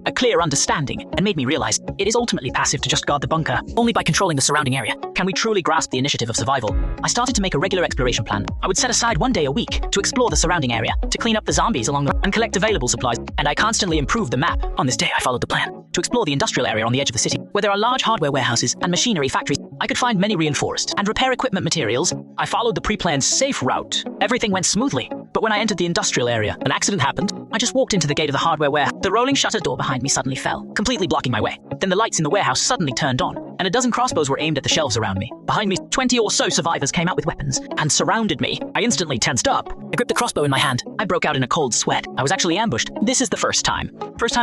Speaker 1: and made me realize it is ultimately passive to just guard the bunker. Only by controlling the surrounding area can we truly grasp the initiative of survival. I started to make a regular exploration plan. I would set aside 1 day a week to explore the surrounding area, to clean up the zombies along the and collect available supplies, and I constantly improved the map. On this day, I followed the plan to explore the industrial area on the edge of the city, where there are large hardware warehouses and machinery factories. I could find many reinforced and repair equipment materials. I followed the pre-planned safe route. Everything went smoothly, but when I entered the industrial area, an accident happened. I just walked into the gate of the hardware warehouse. The rolling shutter door behind me suddenly fell, completely blocking my way. Then the lights in the warehouse suddenly turned on, and a dozen crossbows were aimed at the shelves around me. Behind me, 20 or so survivors came out with weapons and surrounded me. I instantly tensed up. I gripped the crossbow in my hand. I broke out in a cold sweat. I was actually ambushed. This is the first time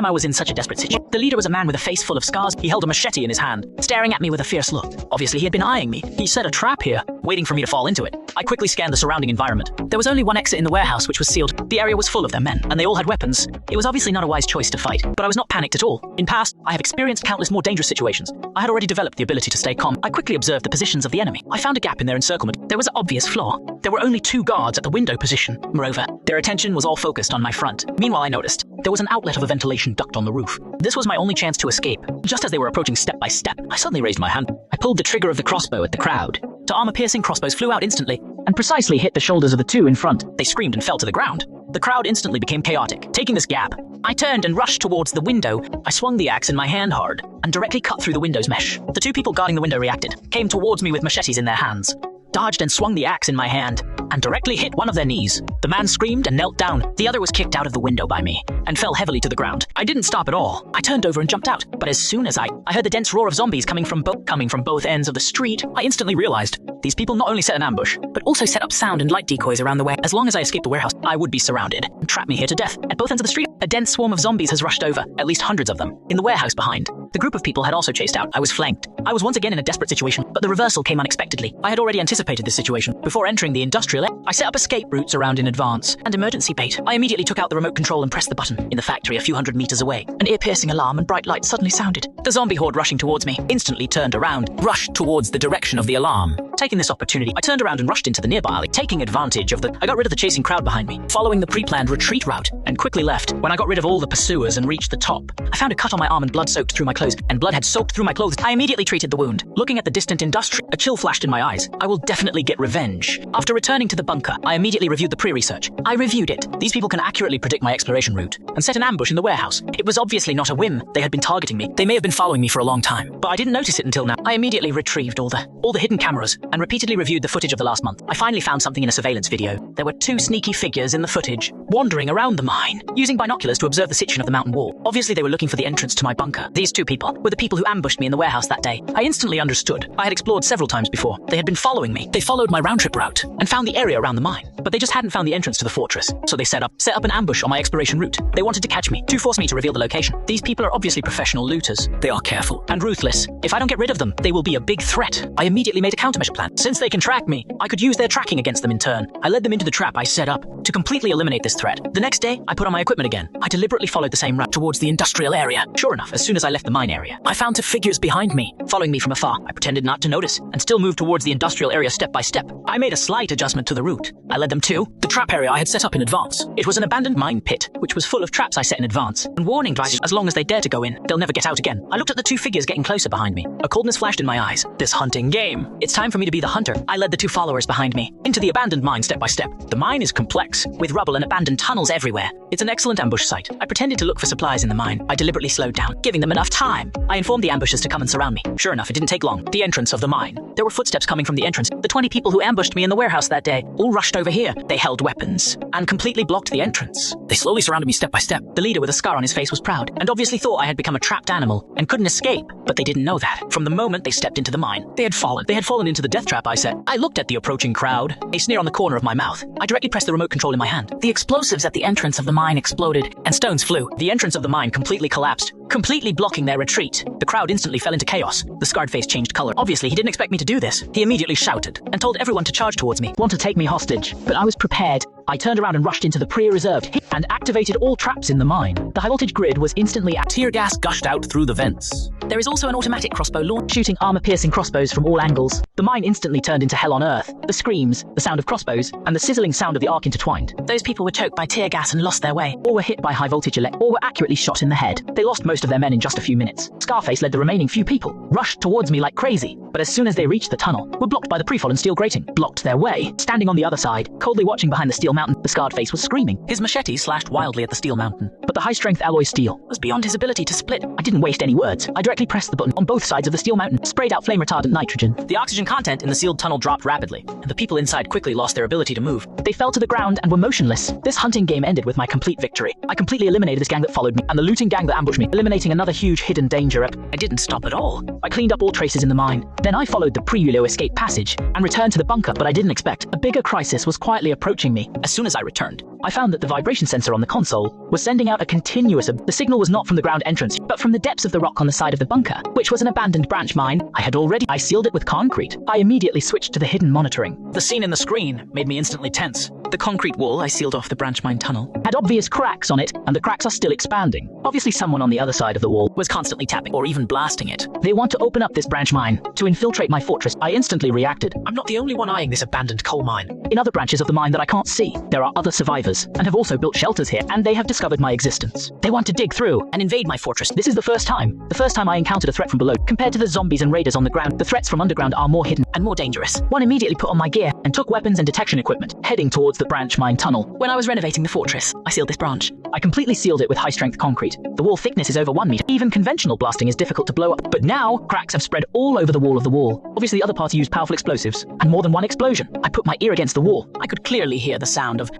Speaker 1: I was in such a desperate situation. The leader was a man with a face full of scars. He held a machete in his hand, staring at me with a fierce look. Obviously, he had been eyeing me. He set a trap here, waiting for me to fall into it. I quickly scanned the surrounding environment. There was only one exit in the warehouse, which was sealed. The area was full of their men, and they all had weapons. It was obviously not a wise choice to fight, but I was not panicked at all. In past, I have experienced countless more dangerous situations. I had already developed the ability to stay calm. I quickly observed the positions of the enemy. I found a gap in their encirclement. There was an obvious flaw. There were only 2 guards at the window position. Moreover, their attention was all focused on my front. Meanwhile, I noticed there was an outlet of a ventilation duct on the roof. This was my only chance to escape. Just as they were approaching step by step, I suddenly raised my hand. I pulled the trigger of the crossbow at the crowd. 2 armor-piercing crossbows flew out instantly and precisely hit the shoulders of the 2 in front. They screamed and fell to the ground. The crowd instantly became chaotic. Taking this gap, I turned and rushed towards the window. I swung the axe in my hand hard and directly cut through the window's mesh. The 2 people guarding the window reacted, came towards me with machetes in their hands, dodged and swung the axe in my hand, and directly hit one of their knees. The man screamed and knelt down. The other was kicked out of the window by me and fell heavily to the ground. I didn't stop at all. I turned over and jumped out, but as soon as I heard the dense roar of zombies coming from both ends of the street, I instantly realized these people not only set an ambush, but also set up sound and light decoys around the way. As long as I escaped the warehouse, I would be surrounded and trap me here to death. At both ends of the street, a dense swarm of zombies has rushed over, at least hundreds of them, in the warehouse behind. The group of people had also chased out. I was flanked. I was once again in a desperate situation, but the reversal came unexpectedly. I had already anticipated this situation. Before entering the industrial area, I set up escape routes around in advance and emergency bait. I immediately took out the remote control and pressed the button. In the factory a few hundred meters away, an ear-piercing alarm and bright lights suddenly sounded. The zombie horde rushing towards me instantly turned around, rushed towards the direction of the alarm. Taking this opportunity, I turned around and rushed into the nearby alley, taking advantage of I got rid of the chasing crowd behind me, following the pre-planned retreat route, and quickly left. When I got rid of all the pursuers and reached the top, I found a cut on my arm and blood soaked through my clothes, and blood had soaked through my clothes. I immediately treated the wound. Looking at the distant industry, a chill flashed in my eyes. I will definitely get revenge. After returning to the bunker, I immediately reviewed the pre-research. I reviewed it. These people can accurately predict my exploration route and set an ambush in the warehouse. It was obviously not a whim. They had been targeting me. They may have been following me for a long time, but I didn't notice it until now. I immediately retrieved all the hidden cameras and repeatedly reviewed the footage of the last month. I finally found something in a surveillance video. There were 2 sneaky figures in the footage, wandering around the mine, using binoculars to observe the situation of the mountain wall. Obviously, they were looking for the entrance to my bunker. These 2 people were the people who ambushed me in the warehouse that day. I instantly understood. I had explored several times before. They had been following me. They followed my round-trip route and found the area around the mine, but they just hadn't found the entrance to the fortress. So they set up an ambush on my exploration route. They wanted to catch me, to force me to reveal the location. These people are obviously professional looters. They are careful and ruthless. If I don't get rid of them, they will be a big threat. I immediately made a countermeasure plan. Since they can track me, I could use their tracking against them in turn. I led them into the trap I set up to completely eliminate this threat. The next day, I put on my equipment again. I deliberately followed the same route towards the industrial area. Sure enough, as soon as I left the mine area, I found 2 figures behind me, following me from afar. I pretended not to notice and still moved towards the industrial area step by step. I made a slight adjustment to the route. I led them to the trap area I had set up in advance. It was an abandoned mine pit, which was full full of traps I set in advance, and warning drivers as long as they dare to go in, they'll never get out again. I looked at the two figures getting closer behind me. A coldness flashed in my eyes. This hunting game. It's time for me to be the hunter. I led the two followers behind me into the abandoned mine step by step. The mine is complex, with rubble and abandoned tunnels everywhere. It's an excellent ambush site. I pretended to look for supplies in the mine. I deliberately slowed down, giving them enough time. I informed the ambushers to come and surround me. Sure enough, it didn't take long. The entrance of the mine. There were footsteps coming from the entrance. The 20 people who ambushed me in the warehouse that day all rushed over here. They held weapons and completely blocked the entrance. They slowly surrounded me step by step. The leader with a scar on his face was proud and obviously thought I had become a trapped animal and couldn't escape, but they didn't know that. From the moment they stepped into the mine, they had fallen. They had fallen into the death trap I set. I looked at the approaching crowd, a sneer on the corner of my mouth. I directly pressed the remote control in my hand. The explosives at the entrance of the mine exploded and stones flew. The entrance of the mine completely collapsed, completely blocking their retreat. The crowd instantly fell into chaos. The scarred face changed color. Obviously, he didn't expect me to do this. He immediately shouted and told everyone to charge towards me.
Speaker 2: Want to take me hostage, but I was prepared. I turned around and rushed into the pre-reserved and activated all traps in the mine. The high-voltage grid was instantly
Speaker 3: Tear gas gushed out through the vents.
Speaker 1: There is also an automatic crossbow launch,
Speaker 2: shooting armor-piercing crossbows from all angles. The mine instantly turned into hell on earth. The screams, the sound of crossbows, and the sizzling sound of the arc intertwined.
Speaker 1: Those people were choked by tear gas and lost their way.
Speaker 2: Or were hit by high-voltage or were accurately shot in the head. They lost most of their men in just a few minutes. Scarface led the remaining few people, rushed towards me like crazy, but as soon as they reached the tunnel, were blocked by the pre-fallen steel grating, blocked their way. Standing on the other side, coldly watching behind the steel mountain, the scarred face was screaming.
Speaker 1: His machete slashed wildly at the steel mountain,
Speaker 2: but the high-strength alloy steel
Speaker 1: was beyond his ability to split.
Speaker 2: I didn't waste any words. I directly pressed the button on both sides of the steel mountain, sprayed out flame-retardant nitrogen.
Speaker 1: The oxygen content in the sealed tunnel dropped rapidly, and the people inside quickly lost their ability to move.
Speaker 2: They fell to the ground and were motionless. This hunting game ended with my complete victory. I completely eliminated this gang that followed me, and the looting gang that ambushed me, eliminating another huge hidden danger.
Speaker 1: I didn't stop at all.
Speaker 2: I cleaned up all traces in the mine. Then I followed the pre-Yulo escape passage and returned to the bunker, but I didn't expect a bigger crisis was quietly approaching me.
Speaker 1: As soon as I returned,
Speaker 2: I found that the vibration sensor on the console was sending out a continuous. The signal was not from the ground entrance, but from the depths of the rock on the side of the bunker, which was an abandoned branch mine. I sealed it with concrete. I immediately switched to the hidden monitoring.
Speaker 1: The scene in the screen made me instantly tense. The concrete wall I sealed off the branch mine tunnel
Speaker 2: had obvious cracks on it, and the cracks are still expanding. Obviously someone on the other side of the wall
Speaker 1: was constantly tapping or even blasting it.
Speaker 2: They want to open up this branch mine to infiltrate my fortress. I instantly reacted.
Speaker 1: I'm not the only one eyeing this abandoned coal mine.
Speaker 2: In other branches of the mine that I can't see, there are other survivors and have also built shelters here, and they have discovered my existence. They want to dig through
Speaker 1: and invade my fortress.
Speaker 2: This is the first time I encountered a threat from below. Compared to the zombies and raiders on the ground, the threats from underground are more hidden
Speaker 1: and more dangerous.
Speaker 2: One immediately put on my gear and took weapons and detection equipment, heading towards the branch mine tunnel.
Speaker 1: When I was renovating the fortress, I sealed this branch.
Speaker 2: I completely sealed it with high-strength concrete. The wall thickness is over 1 meter. Even conventional blasting is difficult to blow up. But now, cracks have spread all over the wall of the wall. Obviously, the other party used powerful explosives and more than one explosion. I put my ear against the wall.
Speaker 1: I could clearly hear the sound of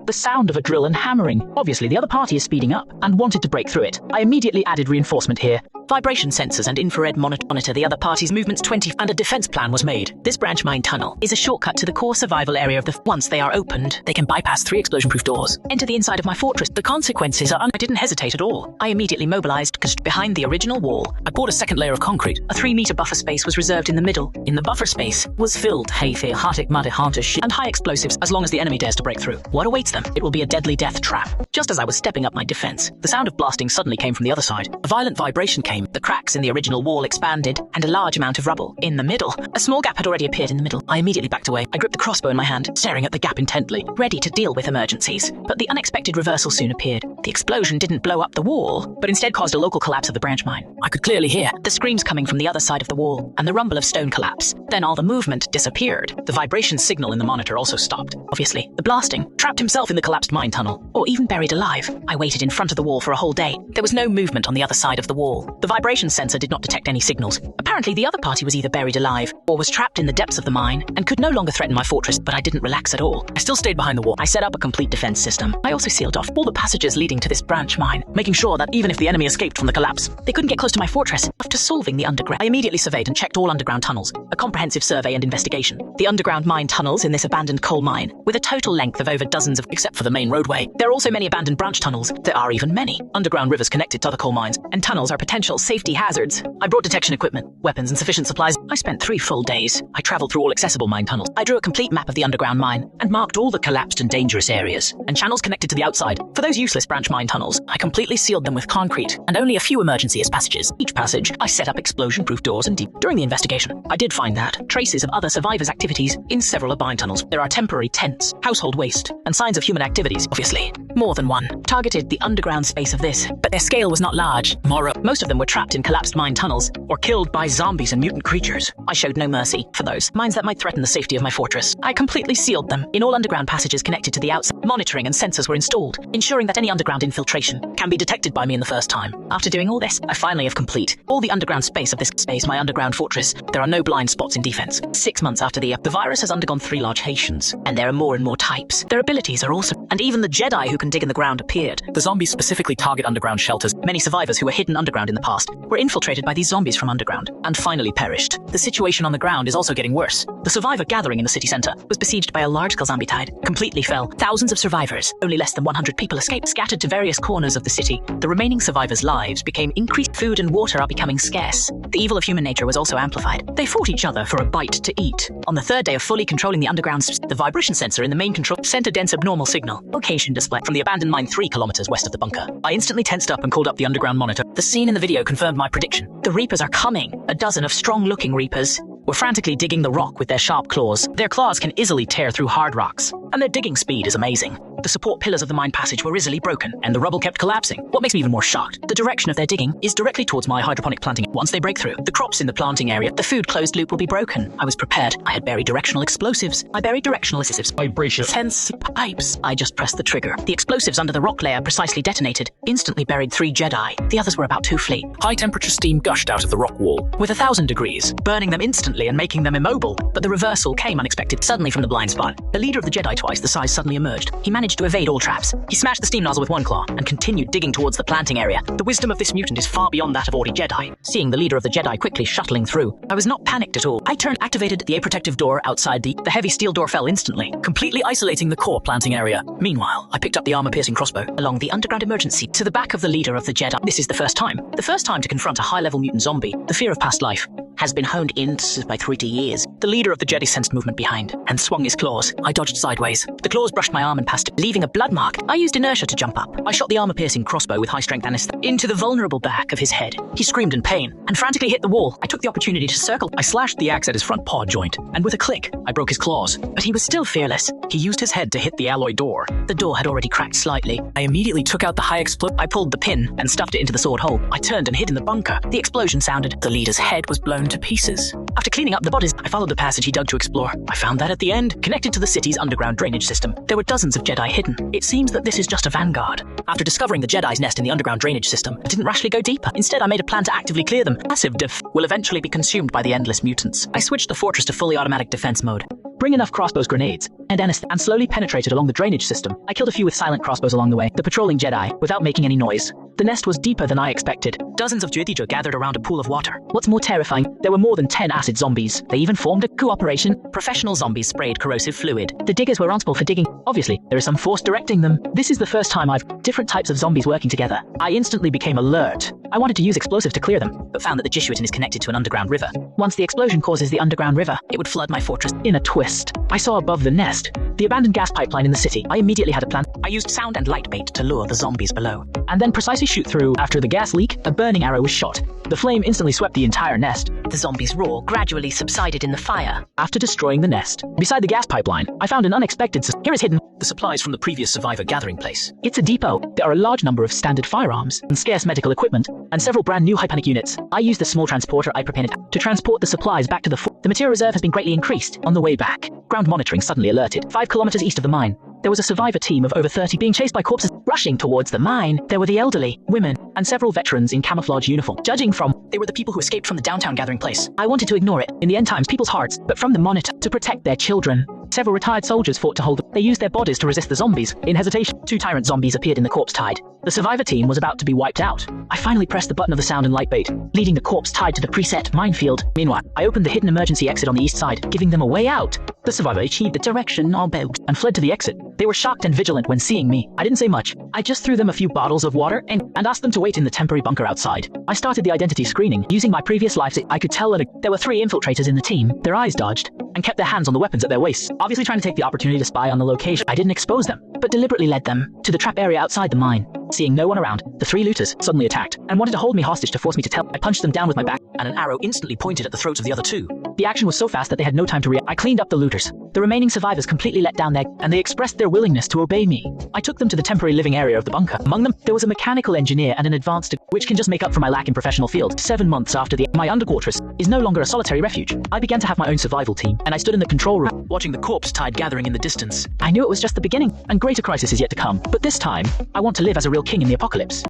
Speaker 2: a drill and hammering. Obviously, the other party is speeding up and wanted to break through it. I immediately added reinforcement here.
Speaker 1: Vibration sensors and infrared monitor the other party's movements 20, and a defense plan was made. This branch mine tunnel is a shortcut to the core survival area of the. Once they are opened, they can bypass 3 explosion-proof doors, enter the inside of my fortress. The consequences are I didn't hesitate at all. I immediately mobilized because behind the original wall,
Speaker 3: I poured a second layer of concrete.
Speaker 1: A 3-meter buffer space was reserved in the middle. In the buffer space was filled and high explosives as long as the enemy dares to break through. What awaits them? It will be a deadly death trap. Just as I was stepping up my defense, the sound of blasting suddenly came from the other side. A violent vibration came. The cracks in the original wall expanded, and a large amount of rubble in the middle. A small gap had already appeared in the middle. I immediately backed away. I gripped the crossbow in my hand, staring at the gap intently, ready to deal with emergencies. But the unexpected reversal soon appeared. The explosion didn't blow up the wall, but instead caused a local collapse of the branch mine. I could clearly hear the screams coming from the other side of the wall, and the rumble of stone collapse. Then all the movement disappeared. The vibration signal in the monitor also stopped. Obviously, the blasting trapped himself in the collapsed mine tunnel, or even buried alive. I waited in front of the wall for a whole day. There was no movement on the other side of the wall. The vibration sensor did not detect any signals. Apparently, the other party was either buried alive or was trapped in the depths of the mine and could no longer threaten my fortress, but I didn't relax at all. I still stayed behind the wall. I set up a complete defense system. I also sealed off all the passages leading to this branch mine, making sure that even if the enemy escaped from the collapse, they couldn't get close to my fortress. After solving the underground, I immediately surveyed and checked all underground tunnels, a comprehensive survey and investigation. The underground mine tunnels in this abandoned coal mine, with a total length of over dozens of, except for the main roadway. There are also many abandoned branch tunnels. There are even many underground rivers connected to other coal mines, and tunnels are potential safety hazards. I brought detection equipment, weapons, and sufficient supplies. I spent 3 full days. I traveled through all accessible mine tunnels. I drew a complete map of the underground mine and marked all the collapsed and dangerous areas and channels connected to the outside. For those useless branch mine tunnels, I completely sealed them with concrete and only a few emergency passages. Each passage, I set up explosion-proof doors and deep. During the investigation, I did find that traces of other survivors' activities in several mine tunnels. There are temporary tents, household waste, and signs of human activities. Obviously, More than one. Targeted the underground space of this, but their scale was not large. Most of them were trapped in collapsed mine tunnels or killed by zombies and mutant creatures. I showed no mercy for those mines that might threaten the safety of my fortress. I completely sealed them. In all underground passages connected to the outside, monitoring and sensors were installed, ensuring that any underground infiltration can be detected by me in the first time. After doing all this, I finally have complete all the underground space of this space, my underground fortress. There are no blind spots in defense. 6 months after the virus has undergone 3 large mutations, and there are more and more types. Their abilities are also, and even the Jedi who can dig in the ground appeared.
Speaker 3: The zombies specifically target underground shelters.
Speaker 1: Many survivors who were hidden underground in the past were infiltrated by these zombies from underground and finally perished. The situation on the ground is also getting worse. The survivor gathering in the city center was besieged by a large-scale zombie tide, completely fell. Thousands of survivors, only less than 100 people escaped, scattered to various corners of the city. The remaining survivors' lives became increased. Food and water are becoming scarce. The evil of human nature was also amplified. They fought each other for a bite to eat. On the 3rd day of fully controlling the underground, the vibration sensor in the main control sent a dense abnormal signal. Location display from the abandoned mine 3 kilometers west of the bunker. I instantly tensed up and called up the underground monitor. The scene in the video confirmed my prediction. The Reapers are coming. A dozen of strong-looking Reapers were frantically digging the rock with their sharp claws. Their claws can easily tear through hard rocks, and their digging speed is amazing. The support pillars of the mine passage were easily broken, and the rubble kept collapsing. What makes me even more shocked, the direction of their digging is directly towards my hydroponic planting. Once they break through, the crops in the planting area, the food closed loop will be broken. I was prepared. I had buried directional explosives. I buried directional explosives.
Speaker 3: Vibration.
Speaker 1: Tense pipes. I just pressed the trigger. The explosives under the rock layer precisely detonated, instantly buried 3 Jedi. The others were about to flee.
Speaker 3: High-temperature steam gushed out of the rock wall.
Speaker 1: With 1,000 degrees, burning them instantly and making them immobile. But the reversal came unexpected. Suddenly from the blind spot, the leader of the Jedi twice the size suddenly emerged. He managed to evade all traps. He smashed the steam nozzle with one claw and continued digging towards the planting area. The wisdom of this mutant is far beyond that of ordinary Jedi. Seeing the leader of the Jedi quickly shuttling through, I was not panicked at all. I activated the protective door outside the heavy steel door fell instantly, completely isolating the core planting area. Meanwhile, I picked up the armor-piercing crossbow along the underground emergency to the back of the leader of the Jedi. This is the first time to confront a high-level mutant zombie. The fear of past life has been honed in by 30 years. The leader of the Jedi sensed movement behind and swung his claws. I dodged sideways. The claws brushed my arm and passed it, leaving a blood mark. I used inertia to jump up. I shot the armor-piercing crossbow with high-strength anesthetic into the vulnerable back of his head. He screamed in pain and frantically hit the wall. I took the opportunity to circle. I slashed the axe at his front paw joint, and with a click, I broke his claws. But he was still fearless. He used his head to hit the alloy door. The door had already cracked slightly. I immediately took out the high explosive. I pulled the pin and stuffed it into the sword hole. I turned and hid in the bunker. The explosion sounded. The leader's head was blown to pieces. After cleaning up the bodies, I followed the passage he dug to explore. I found that at the end, connected to the city's underground drainage system, there were dozens of Jedi hidden. It seems that this is just a vanguard. After discovering the Jedi's nest in the underground drainage system, I didn't rashly go deeper. Instead, I made a plan to actively clear them. Passive def will eventually be consumed by the endless mutants. I switched the fortress to fully automatic defense mode.
Speaker 2: Bring enough crossbows, grenades, and slowly penetrated along the drainage system. I killed a few with silent crossbows along the way, the patrolling Jedi, without making any noise. The nest was deeper than I expected.
Speaker 1: Dozens of Jedi gathered around a pool of water.
Speaker 2: What's more terrifying, there were more than 10 acid zombies. They even formed a cooperation.
Speaker 1: Professional zombies sprayed corrosive fluid.
Speaker 2: The diggers were responsible for digging. Obviously, there is some force directing them. This is the first time I've different types of zombies working together. I instantly became alert. I wanted to use explosives to clear them,
Speaker 1: but found that the Jishuitan is connected to an underground river.
Speaker 2: Once the explosion causes the underground river,
Speaker 1: it would flood my fortress.
Speaker 2: In a twist, I saw above the nest the abandoned gas pipeline in the city. I immediately had a plan.
Speaker 1: I used sound and light bait to lure the zombies below,
Speaker 2: and then precisely shoot through. After the gas leak, a burning arrow was shot. The flame instantly swept the entire nest.
Speaker 1: The zombies' roar gradually subsided in the fire.
Speaker 2: After destroying the nest, beside the gas pipeline, I found an unexpected. Here is hidden
Speaker 3: the supplies from the previous survivor gathering place.
Speaker 2: It's a depot. There are a large number of standard firearms and scarce medical equipment, and several brand new hyponic units. I used the small transporter I prepared to transport the supplies back to the fort. The material reserve has been greatly increased. On the way back, ground monitoring suddenly alerted. 5 kilometers east of the mine, there was a survivor team of over 30 being chased by corpses. Rushing towards the mine, there were the elderly, women, and several veterans in camouflage uniform. Judging from,
Speaker 1: they were the people who escaped from the downtown gathering place.
Speaker 2: I wanted to ignore it. In the end times, people's hearts, but from the monitor, to protect their children. Several retired soldiers fought to hold them. They used their bodies to resist the zombies. In hesitation, 2 tyrant zombies appeared in the corpse tide. The survivor team was about to be wiped out. I finally pressed the button of the sound and light bait, leading the corpse tide to the preset minefield. Meanwhile, I opened the hidden emergency exit on the east side, giving them a way out. The survivor achieved the direction on boat and fled to the exit. They were shocked and vigilant when seeing me. I didn't say much. I just threw them a few bottles of water and asked them to wait in the temporary bunker outside. I started the identity screening. Using my previous life, I could tell that there were 3 infiltrators in the team. Their eyes dodged and kept their hands on the weapons at their waists, obviously trying to take the opportunity to spy on the location. I didn't expose them, but deliberately led them to the trap area outside the mine. Seeing no one around, the 3 looters suddenly attacked and wanted to hold me hostage to force me to tell. I punched them down with my back.
Speaker 3: and an arrow instantly pointed at the throats of the other two.
Speaker 2: The action was so fast that they had no time to react. I cleaned up the looters. The remaining survivors completely let down and they expressed their willingness to obey me. I took them to the temporary living area of the bunker. Among them, there was a mechanical engineer and an advanced, which can just make up for my lack in professional field. 7 months after my underquarters is no longer a solitary refuge. I began to have my own survival team, and I stood in the control room,
Speaker 3: watching the corpse tide gathering in the distance.
Speaker 2: I knew it was just the beginning, and greater crisis is yet to come. But this time, I want to live as a real king in the apocalypse.